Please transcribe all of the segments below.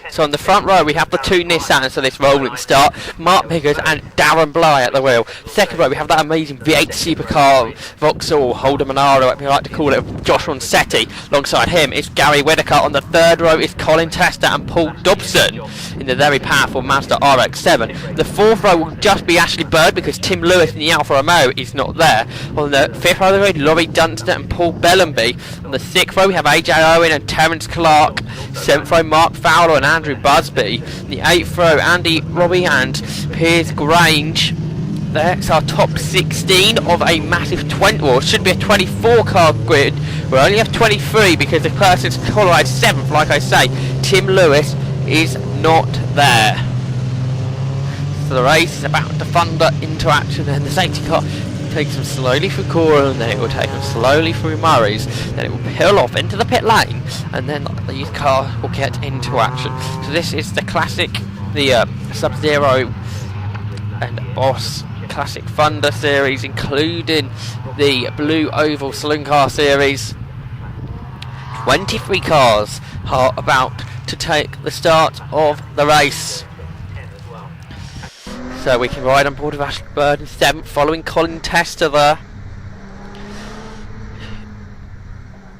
So on the front row we have the two Nissans for this rolling start, Mark Biggers and Darren Bly at the wheel. Second row we have that amazing V8 supercar, Vauxhall, Holden Monaro, if you like to call it, Josh Ronchetti. Alongside him is Gary Whitaker. On the third row is Colin Tester and Paul Dobson in the very powerful Mazda RX-7. The fourth row will just be Ashley Bird because Tim Lewis in the Alfa Romeo is not there. On the fifth row we have Laurie Dunster and Paul Bellenby. On the sixth row we have AJ Owen and Terence Clark. Seventh row Mark Fowler and Andrew Busby. In the eighth row Andy Robbie and Piers Grange. That's our top 16 of a massive 20, well, it should be a 24 car grid. We'll only have 23 because the person's qualified 7th, like I say. Tim Lewis is not there. So the race is about to thunder into action, and the safety car takes them slowly through Cora, and then it will take them slowly through Murray's, then it will peel off into the pit lane, and then these cars will get into action. So this is the classic, the Sub-Zero and Boss Classic Thunder series, including the Blue Oval Saloon Car series. 23 cars are about to take the start of the race. So we can ride on board with Ashley Bird in 7th, following Colin Tester there.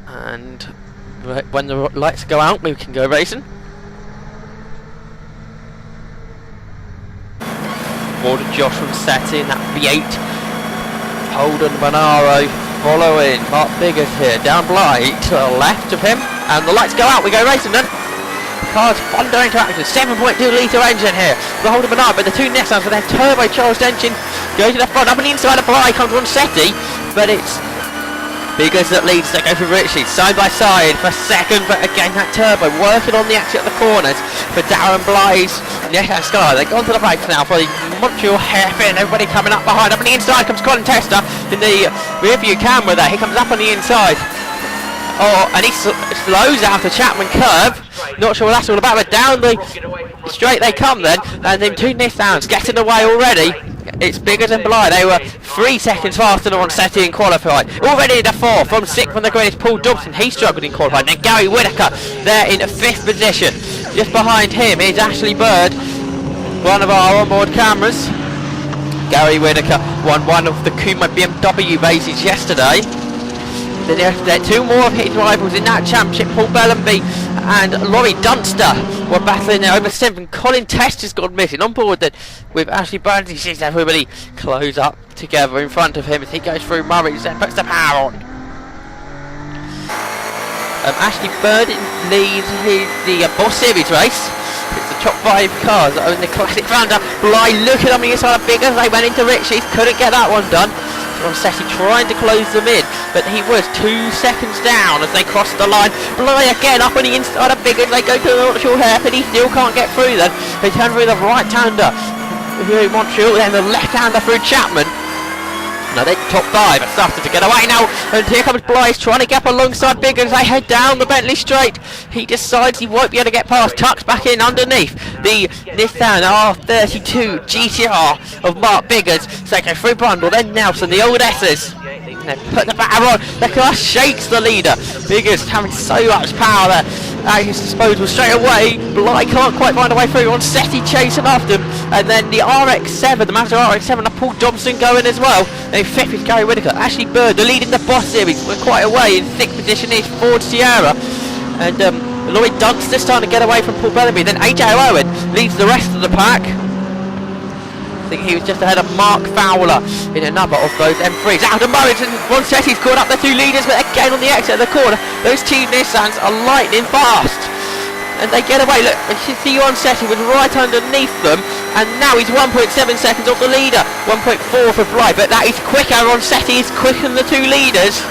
And when the lights go out, we can go racing. Board of Josh Ronchetti in that V8. Holden Monaro following Mark Biggers here. Down Bly to the left of him. And the lights go out, we go racing then. Cars thunder into action. 7.2 litre engine here. The Holden Monaro, but the two Nissans with their turbocharged engine go to the front. Up on the inside of Bly comes Ronchetti, but it's Biggers that leads, they go for Richie, side by side for second, but again that turbo working on the exit at the corners for Darren Bly's Nissan Sky. They've gone to the brakes now for the Montreal hairpin, everybody coming up behind. Up on the inside comes Colin Tester in the rear view camera there, he comes up on the inside. Oh, and he slows out the Chapman curve, not sure what that's all about, but down the straight they come then, and then two Nissans getting away already. It's Biggers and Bly. They were 3 seconds faster than Ronchetti in qualifying. Already into 4th. From 6th on the grid is Paul Dobson. He struggled in qualifying. Then Gary Whitaker there in 5th position. Just behind him is Ashley Bird, one of our onboard cameras. Gary Whitaker won one of the Kuma BMW races yesterday. Then there are two more of his rivals in that championship. Paul Bellenby and Laurie Dunster were battling there over 7th. And Colin Tester's gone missing. On board then with Ashley Bird, he sees everybody close up together in front of him as he goes through Murray's and puts the power on. Ashley Bird leads the Boss Series race. It's the top 5 cars that own the Classic Thunder. Bly looking on the inside of Biggers. They went into Richie's, couldn't get that one done. Ronchetti trying to close them in, but he was 2 seconds down as they crossed the line. Bly again up on the inside of Biggers. They go to the Montreal hairpin. He still can't get through then. They turn through the right-hander through Montreal, then the left-hander through Chapman. Now they're top 5, it's starting to get away now, and here comes Blythe trying to get up alongside Biggers. They head down the Bentley straight. He decides he won't be able to get past, tucks back in underneath the Nissan R32 GTR of Mark Biggers. So they go through Brundle, then Nelson, the old S's. They put the batter on, the car shakes the leader. Biggers having so much power there at his disposal straight away. Bly can't quite find a way through. Ronchetti chasing after him, and then the RX-7, the Mazda RX-7, and Paul Dobson going as well. Then 5th is Gary Whitaker. Ashley Bird, the lead in the Boss Series, we're quite away. In 6th position is Ford Sierra, and Laurie Dunster starting to get away from Paul Bellenby. Then AJ Owen leads the rest of the pack. I think he was just ahead of Mark Fowler in another of those M3s. Out of Murray, and Ronchetti's caught up the 2 leaders, but again on the exit of the corner, those 2 Nissans are lightning fast. And they get away. Look, you see Ronchetti was right underneath them, and now he's 1.7 seconds off the leader. 1.4 for Bly, but that is quicker. Ronchetti is quicker than the 2 leaders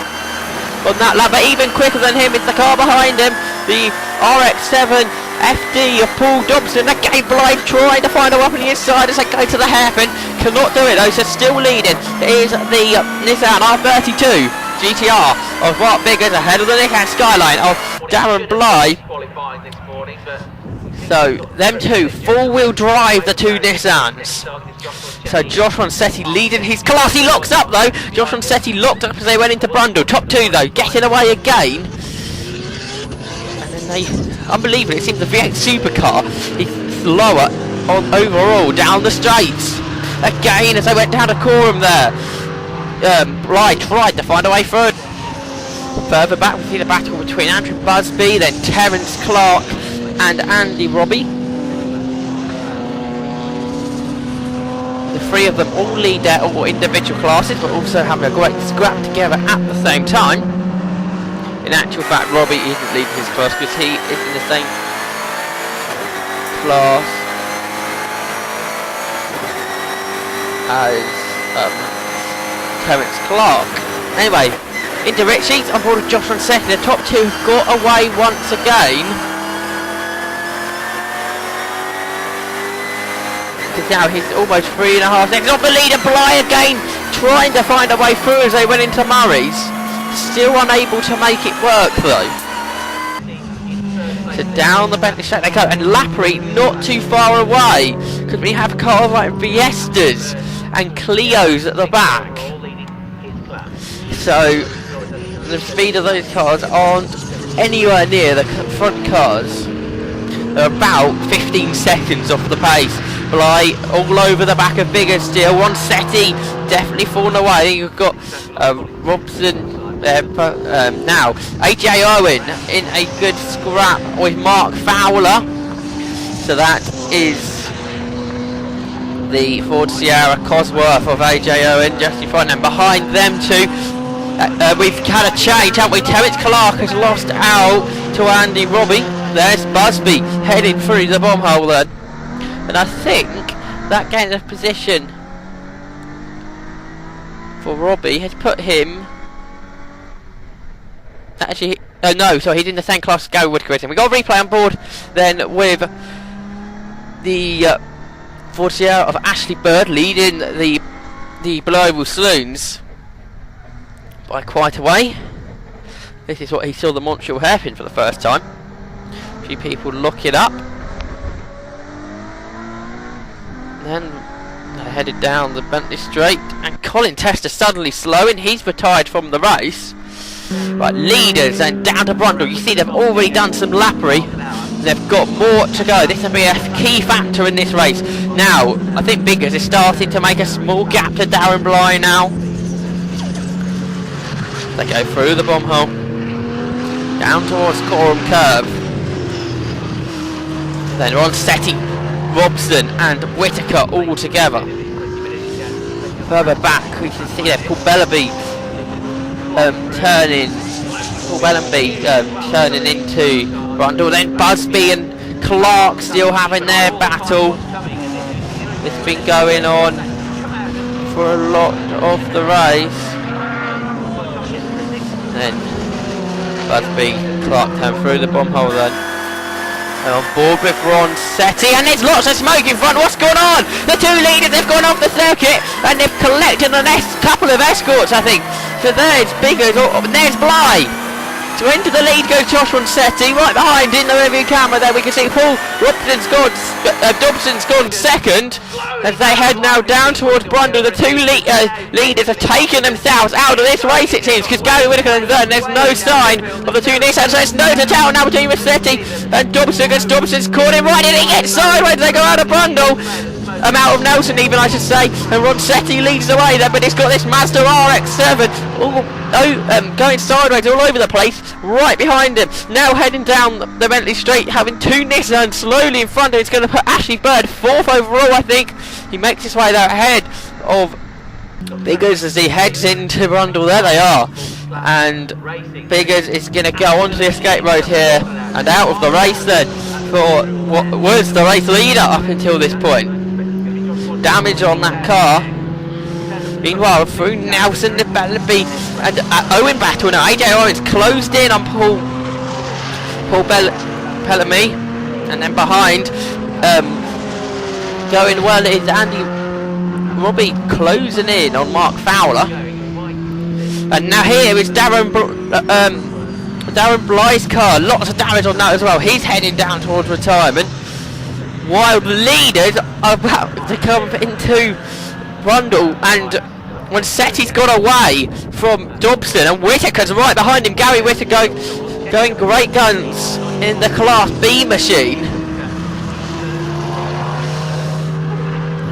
on that lap, but even quicker than him is the car behind him, the RX-7 FD of Paul Dobson. Again Bly trying to find a way up on the inside as they go to the hairpin, cannot do it though, so still leading is the Nissan R32 GTR of Mark Biggers ahead of the Nissan Skyline of Darren Bly. So them two four-wheel drive the 2 Nissans. So Josh Ronchetti leading his class. He locks up though. Josh Ronchetti locked up as they went into Brundle. Top 2 though, getting away again. And then Unbelievable, it seems the V8 supercar is slower overall down the straights. Again, as they went down to Coram there, Bly tried to find a way through. Further back we see the battle between Andrew Busby, then Terence Clark and Andy Robbie. The three of them all lead their all individual classes, but also having a great scrap together at the same time. In actual fact, Robbie isn't leading his class because he is in the same class as Terence Clark. Anyway, into Ritchie's on board with Josh Ronchetti. The top two got away once again. Because now he's almost 3.5 seconds off the leader. Bly again trying to find a way through as they went into Murray's. Still unable to make it work though. So down the Bentley straight they go, and Lapri not too far away because we have cars like Fiestas and Clios at the back. So the speed of those cars aren't anywhere near the front cars. They're about 15 seconds off the pace. Bly all over the back of Bigger still. Ronchetti definitely falling away. You've got Robson now. AJ Owen in a good scrap with Mark Fowler. So that is the Ford Sierra Cosworth of AJ Owen justifying, and behind them two we've had a change, haven't we? Terence Clark has lost out to Andy Robbie. There's Busby heading through the bomb hole then. And I think that gain of position for Robbie has put him... Actually, no, so he's in the same class as Gary Woodcock. We've got a replay on board then with the Ford Sierra of Ashley Bird leading the Blue Saloons by quite a way. This is what he saw the Montreal hairpin for the first time. A few people look it up. Then they headed down the Bentley Straight, and Colin Tester suddenly slowing. He's retired from the race. Right, leaders and down to Brundle. You see they've already done some lappery. They've got more to go. This will be a key factor in this race. Now, I think Biggers is starting to make a small gap to Darren Bly now. They go through the bomb hole, down towards Coram Curve. Then Ronchetti, Robson and Whitaker all together. Further back we can see there Paul Bellaby turning into Brundle. Then Busby and Clark still having their battle. It's been going on for a lot of the race. Then Busby, Clark turn through the bomb hole then. And on board with Ronchetti, and there's lots of smoke in front. What's going on? The two leaders, they've gone off the circuit and they've collected a couple of escorts, I think. So there's Biggers, and there's Bly. So into the lead goes Josh Ronchetti. Right behind in the review camera there we can see Paul Dobson's gone second as they head now down towards Brundle. The two leaders have taken themselves out of this race it seems, because Gary Whitaker and there's no sign of the two Nissans. So it's no to tell now between Ronchetti and Dobson, because Dobson's caught him right in. He gets sideways, they go out of Brundle. Out of Nelson even I should say, and Ronchetti leads the way there, but he's got this Mazda RX-7 going sideways all over the place right behind him. Now heading down the Bentley Straight, having two Nissans slowly in front of him. It's going to put Ashley Bird 4th overall, I think. He makes his way there ahead of Biggers as he heads into Brundle. There they are, and Biggers is going to go onto the escape road here and out of the race then for what was the race leader up until this point. Damage on that car. Meanwhile, through Nelson, the Bellaby and Owen battle now. AJ Owen's closed in on Paul Bellamy, and then behind, going well is Andy Robbie closing in on Mark Fowler. And now here is Darren Bly's car. Lots of damage on that as well. He's heading down towards retirement. While the leaders are about to come into Brundle, and Ronchetti's got away from Dobson, and Whitaker's right behind him. Gary Whitaker going great guns in the Class B machine.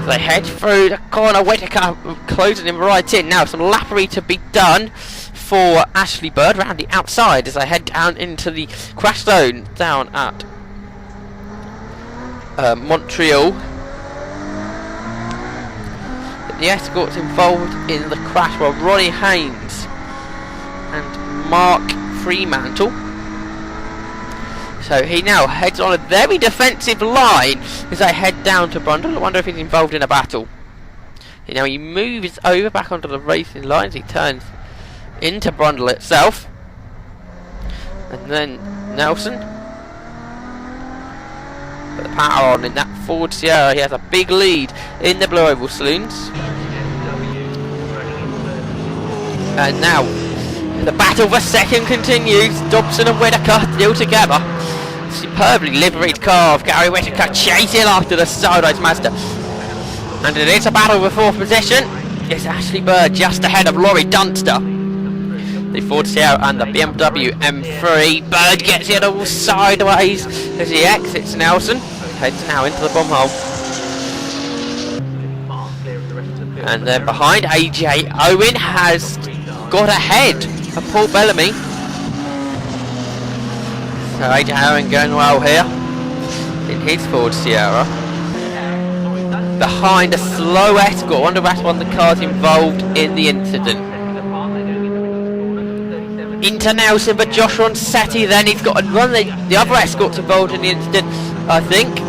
They head through the corner, Whittaker closing him right in. Now some lappery to be done for Ashley Bird round the outside as they head down into the crash zone down at Montreal. The escorts involved in the crash were Ronnie Haynes and Mark Fremantle. So he now heads on a very defensive line as they head down to Brundle. I wonder if he's involved in a battle. Now he moves over back onto the racing lines. He turns into Brundle itself. And then Nelson. Put the power on in that Ford Sierra. He has a big lead in the Blue Oval Saloons. And now the battle for second continues. Dobson and Whittaker still together. Superbly liveried car of Gary Whittaker chasing after the sideways Mazda. And it is a battle for fourth position. It's Ashley Bird just ahead of Laurie Dunster. The Ford Sierra and the BMW M3. Bird gets it all sideways as he exits Nelson. Heads now into the bomb hole. And then behind, AJ Owen has got ahead of Paul Bellamy. So AJ Owen going well here in his Ford Sierra. Behind a slow escort. I wonder if that's one of the cars involved in the incident. Into Nelson, but Josh Ronchetti then. He's got one of the other escorts involved in the incident, I think.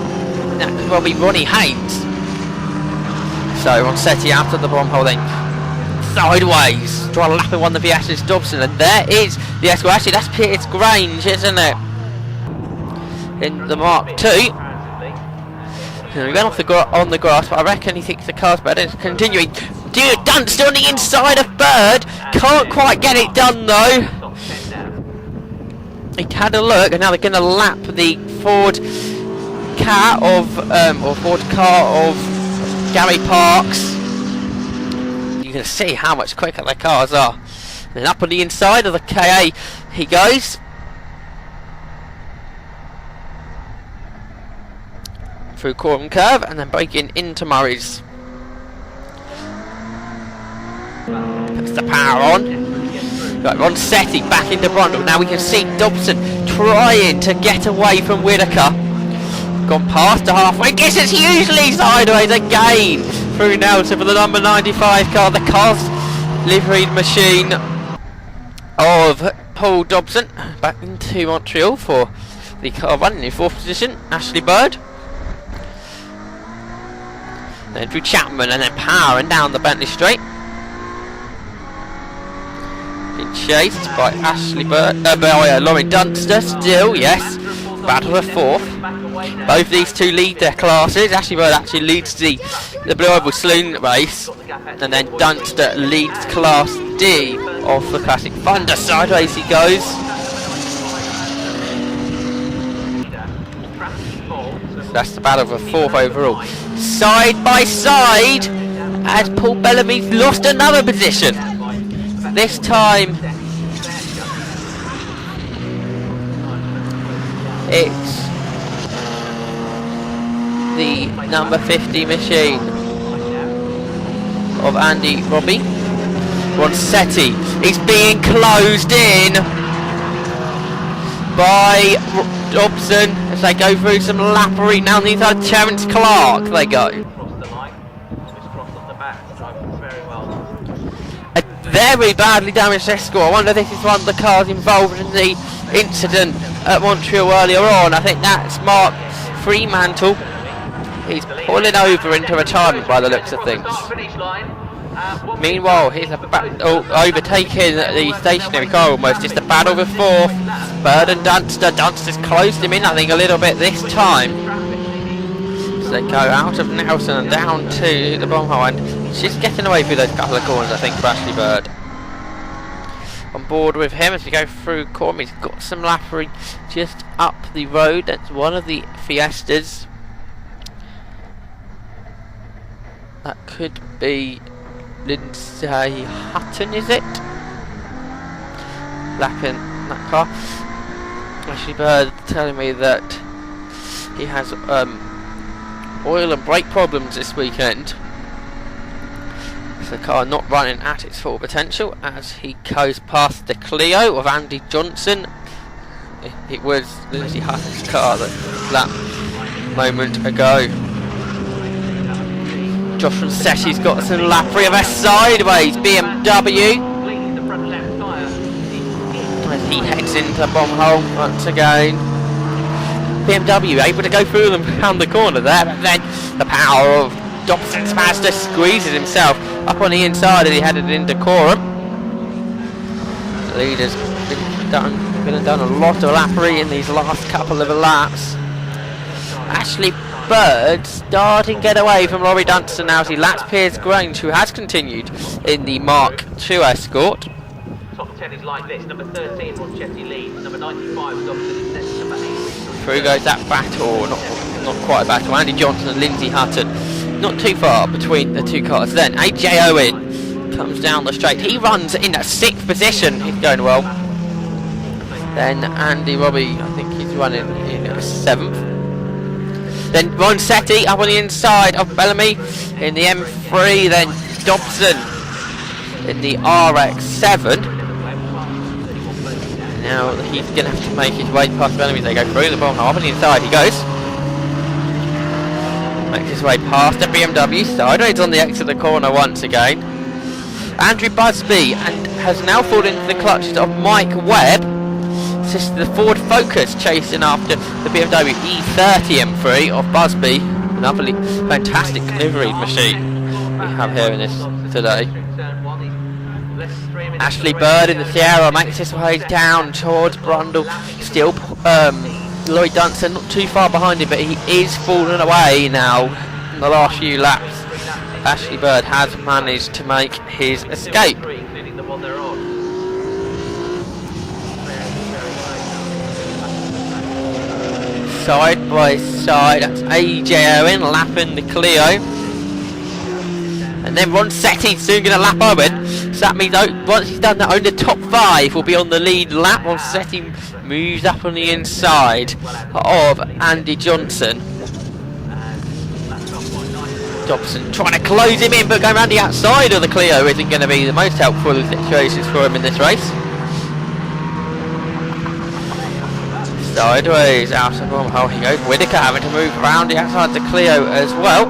That could well be Ronnie Haynes. So Ronchetti out of the bomb hole then. Sideways. Trying to lap in one of the Fiestas, Dobson. And there is the escort. Actually, that's Piers Grange, isn't it? In the Mark II. He went off on the grass, but I reckon he thinks the car's better. It's continuing. Dude, Dunster on the inside of Bird. Can't quite get it done though. He had a look, and now they're going to lap the Ford car of Gary Parks. You can see how much quicker their cars are. And then up on the inside of the KA he goes. Through Coram Curve and then breaking into Murray's. Puts the power on. Right, Ronchetti back into Brundle. Now we can see Dobson trying to get away from Whittaker. Gone past the halfway. Guess it's hugely sideways again. Through Nelson for the number 95 car. The car's liveried machine of Paul Dobson. Back into Montreal for the car running in fourth position. Ashley Bird. Then through Chapman and then powering down the Bentley Straight. Being chased by Ashley Bird, by Laurie Dunster still, yes. Battle for fourth. Both these two lead their classes. Ashley Bird actually leads the Blue Oval Saloon race. And then Dunster leads Class D of the Classic Thunder. Sideways he goes. So that's the battle for fourth overall. Side by side as Paul Bellamy's lost another position. This time it's the number 50 machine of Andy Robbie. Ronchetti is being closed in by Dobson as they go through some lappery. Now these are Terence Clark they go. A very badly damaged escort. I wonder if this is one of the cars involved in the incident at Montreal earlier on. I think that's Mark Fremantle. He's pulling over into retirement by the looks of things. Meanwhile, he's overtaking the stationary car almost. It's the battle for fourth. Bird and Dunster. Dunster's closed him in, I think, a little bit this time. So they go out of Nelson and down to the bomb hole, and she's getting away through those couple of corners, I think, for Ashley Bird. On board with him as we go through Corm. He's got some lappery just up the road. That's one of the Fiestas. That could be Lindsay Hutton, is it? Lapping that car. Ashley Bird telling me that he has oil and brake problems this weekend. So the car not running at its full potential as he goes past the Clio of Andy Johnson. It was Lindsay Hutton's car that moment ago. Josh Ronchetti's got some lap reverse sideways BMW as he heads into the bomb hole once again. BMW able to go through them around the corner there, but then the power of Dobson's Mazda squeezes himself up on the inside as he headed into Coram. The leader's been done a lot of lappery in these last couple of laps. Ashley Bird starting to get away from Laurie Dunstan now as he laps Piers Grange, who has continued in the Mark II Escort. Top 10 is like this. Number 13, Ronchetti leads. Number 95 is obviously number 8. Through goes that battle, not quite a battle. Andy Johnson and Lindsay Hutton. Not too far between the two cars. Then AJ Owen comes down the straight. He runs in that 6th position. He's going well. Then Andy Robbie, I think he's running in 7th. Then Ronchetti up on the inside of Bellamy in the M3. Then Dobson in the RX7. Now he's going to have to make his way past Bellamy. They go through the bomb. Up on the inside he goes. Makes his way past the BMW, sideways on the exit of the corner once again. Andrew Busby and has now fallen into the clutches of Mike Webb. This is the Ford Focus chasing after the BMW E30 M3 of Busby. Another fantastic delivery machine we have here in this today. Ashley Bird in the Sierra makes his way down towards Brundle. Still Lloyd Dunstan not too far behind him, but he is falling away now in the last few laps. Ashley Bird has managed to make his escape. Side by side, that's AJ Owen lapping the Clio. And then Ronchetti's soon going to lap Owen. So that means once he's done that, only the top 5 will be on the lead lap. Ronchetti moves up on the inside of Andy Johnson. Dobson trying to close him in, but going around the outside of the Clio isn't going to be the most helpful of situations for him in this race. Sideways out of bomb hole he goes. Whittaker having to move around the outside of the Clio as well.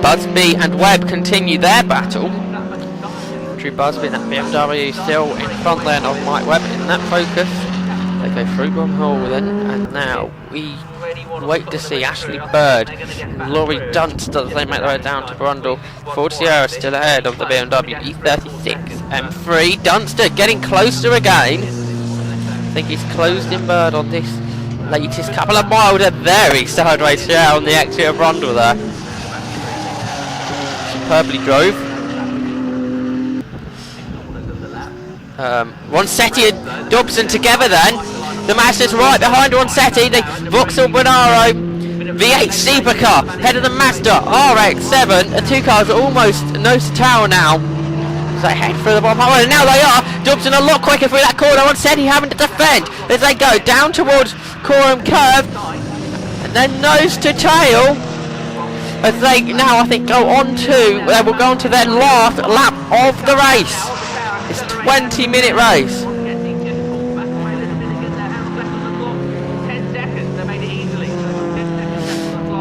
Busby and Webb continue their battle. Andrew Busby in that BMW still in front then of Mike Webb in that Focus. They go through bomb hole then, and now we wait to see Ashley Bird, Laurie Dunstan as they make their way down to Brundle. Ford Sierra still ahead of the BMW E36 M3. Dunstan getting closer again. I think he's closed in Bird on this latest couple of miles. A very sideways share on the exit of Brundle there. Superbly drove. Ronchetti and Dobson together then. The Mazda's right behind Ronchetti. The Vauxhall Bonaro V8 Supercar head of the Mazda RX7. The two cars are almost nose to tail now. So they head through the bottom hole, and now they are. Dobson a lot quicker through that corner. Ronchetti having to defend as they go down towards Coram Curve. And then nose to tail. As they now, I think, they will go on to their last lap of the race. It's a 20-minute race.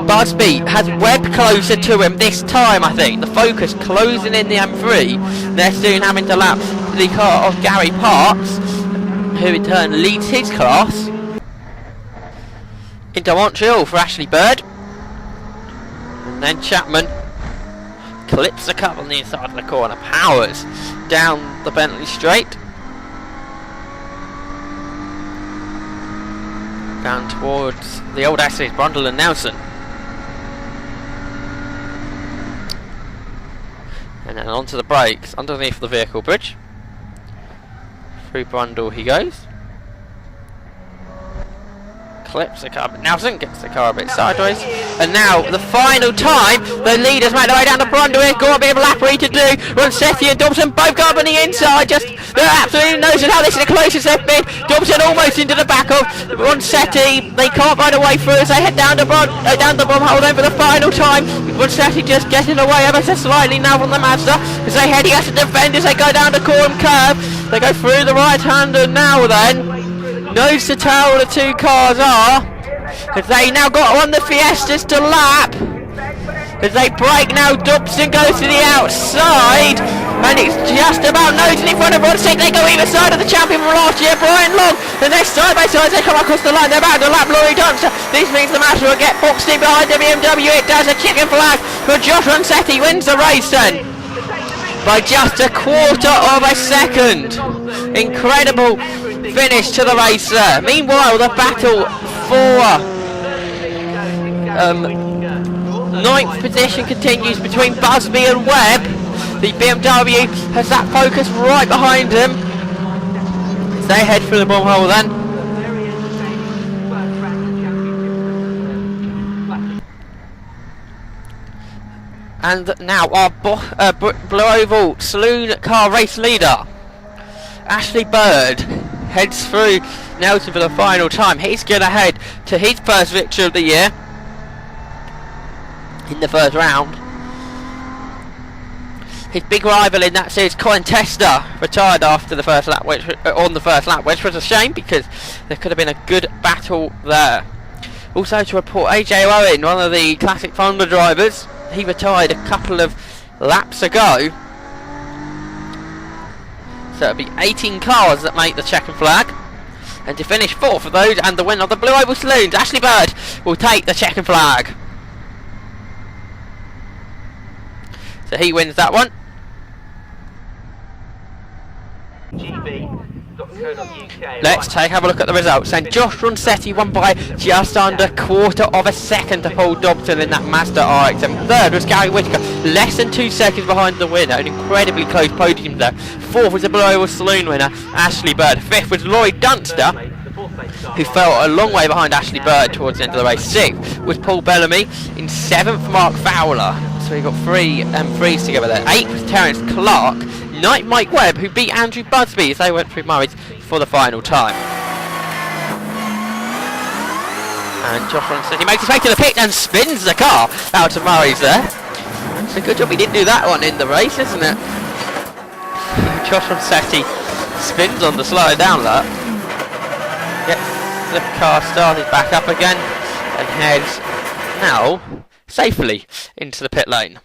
Busby has Webb closer to him this time, I think. The Focus closing in the M3. They're soon having to lap the car of Gary Parks, who in turn leads his class into Montreal for Ashley Bird. And then Chapman clips the cut on the inside of the corner, powers down the Bentley straight, down towards the old Ashley's Brundle and Nelson, and then onto the brakes underneath the vehicle bridge. Through Brundle he goes, clips the car, but Nelson gets the car a bit sideways. And now, the final time, the leaders make their way down the front. We've got a bit of lappery to do. Ronchetti and Dobson both go up on the inside. They're absolutely nosing how this is the closest they've been. Dobson almost into the back of Ronchetti. They can't find a way through as they head down the bomb hole then for the final time. Ronchetti just getting away ever so slightly now from the Mazda as they head, he has to defend as they go down the corner curve. They go through the right-hander now then. Nose to tail the two cars are, as they now got on the Fiestas to lap. As they break now, Dobson goes to the outside, and it's just about nosing in front of Ronchetti. They go either side of the champion from last year, Brian Long, and they're side by side as they come across the line. They're about to lap Laurie Dunster. This means the Mazda will get boxed in behind the BMW. It does. A chicken flag for Josh Ronchetti wins the race then by just a quarter of a second. Incredible finish to the race there. Meanwhile, the battle for ninth position continues between Busby and Webb. The BMW has that Focus right behind him. They head through the bomb hole then. And now our Blue Oval Saloon car race leader, Ashley Bird, heads through Nelson for the final time. He's going to head to his first victory of the year in the first round. His big rival in that series, Commentator, retired after the first lap, which was a shame because there could have been a good battle there. Also to report, AJ Owen, one of the classic Honda drivers, he retired a couple of laps ago. So it'll be 18 cars that make the checkered flag. And to finish fourth of those and the winner of the Blue Oval Saloons, Ashley Bird, will take the checkered flag. So he wins that one. Let's have a look at the results. And Josh Ronchetti won by just under quarter of a second to Paul Dobson in that Mazda RX. And third was Gary Whittaker, less than 2 seconds behind the winner. An incredibly close podium there. Fourth was the Blue Oval Saloon winner, Ashley Bird. Fifth was Lloyd Dunster, who fell a long way behind Ashley Bird towards the end of the race. Sixth was Paul Bellamy. In seventh, Mark Fowler. So we got three threes together there. Eighth was Terence Clark. Ninth, Mike Webb, who beat Andrew Busby as they went through Murray's for the final time. And Josh Ronchetti makes his way to the pit and spins the car out to Murray's there. It's a good job he didn't do that one in the race, isn't it? Josh Ronchetti spins on the slow down that. Gets the car started back up again and heads now safely into the pit lane.